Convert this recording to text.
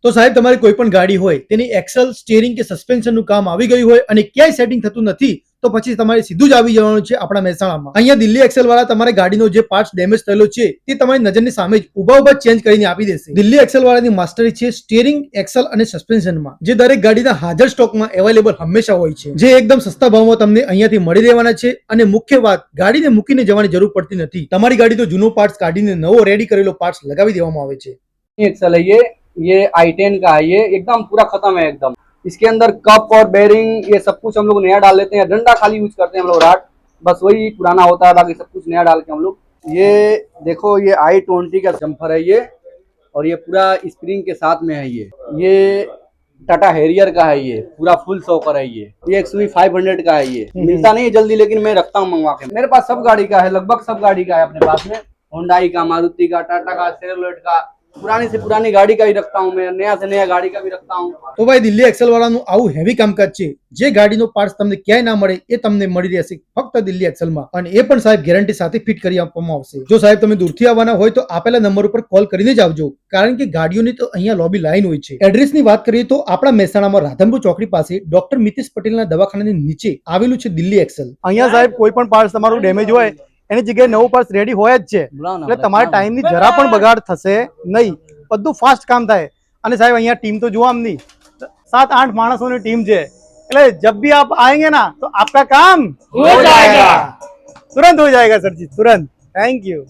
તો સાહેબ તમારી કોઈ પણ ગાડી હોય તેની એક્સલ, સ્ટીયરિંગ કે સસ્પેન્શનનું કામ આવી ગયું હોય અને ક્યાંય સેટિંગ થતું નથી તો પછી તમારે સીધું જ આવી જવાનું છે આપણા મહેસાણામાં. અહીંયા દિલ્હી એક્સેલ વાળા તમારે ગાડીનો જે પાર્ટ્સ ડેમેજ થયેલો છે તે તમારી નજરની સામે જ ઉભા ચેન્જ કરીને આપી દેશે. દિલ્હી એક્સેલ વાળાની માસ્ટરી છે સ્ટીયરિંગ, એક્સલ અને સસ્પેન્શનમાં, જે દરેક ગાડીના હાજર સ્ટોકમાં અવેલેબલ હંમેશા હોય છે, જે એકદમ સસ્તા ભાવમાં તમને અહીંયાથી મળી રહેવાના છે. અને મુખ્ય વાત, ગાડીને મૂકીને જવાની જરૂર પડતી નથી. તમારી ગાડી તો જૂનો પાર્ટ્સ કાઢીને નવો રેડી કરેલો પાર્ટ્સ લગાવી દેવામાં આવે છે. एक्सल है ये i10 का है, ये एकदम पूरा खत्म है एकदम। इसके अंदर कप और बेरिंग ये सब कुछ हम लोग नया डाल लेते हैं, डंडा खाली यूज करते हैं हम लोग, राड बस वही पुराना होता है, बाकी सब कुछ नया डाल के हम लोग। ये देखो ये i20 का जम्फर है ये, और ये पूरा स्प्रिंग के साथ में है। ये टाटा हैरियर का है, ये पूरा फुल शॉकर है। ये XUV 500 का है। ये मिलता नहीं है जल्दी, लेकिन मैं रखता हूँ मंगवा के। मेरे पास सब गाड़ी का है, लगभग सब गाड़ी का है अपने पास में, होंडाई का, मारुति का, टाटा का, शेवरलेट का, पुरानी से पुरानी गाड़ी का भी रखता हूँ मैं, नया से नया गाड़ी का भी रखता हूँ। તો ભાઈ દિલ્હી એક્સેલ વાળાનું આવું હેવી કામકાજ છે, જે ગાડીનો પાર્ટ્સ તમને ક્યાંય ના મળે એ તમને મળી રહેશે ફક્ત દિલ્હી એક્સેલમાં, અને એ પણ સાહેબ ગેરંટી સાથે ફિટ કરી આપવામાં આવશે. જો સાહેબ તમે દૂરથી આવવાના હોય તો આપેલા નંબર ઉપર કોલ કરીને જ આવજો, કારણ કે ગાડીઓની તો અહીંયા લોબી લાઈન હોય છે. એડ્રેસની વાત કરીએ તો આપણા મહેસાણામાં રાધનપુર ચોકડી પાસે ડોક્ટર મિતેશ પટેલના દવાખાનાની નીચે આવેલું છે દિલ્હી એક્સેલ. અહીંયા સાહેબ કોઈ પણ પાર્ટ્સ તમારું ડેમેજ હોય એની જગ્યાએ નવું પાર્ટ્સ રેડી હોય જ છે, એટલે તમારા ટાઈમની જરા પણ બગાડ થશે નહીં, બધું ફાસ્ટ કામ થાય. અને સાહેબ અહીંયા ટીમ તો જોવા આમની 7-8 માણસોની ટીમ છે, એટલે जब भी आप आएंगे ना तो आपका काम हो जाएगा, तुरंत हो जाएगा सर जी, तुरंत. Thank you.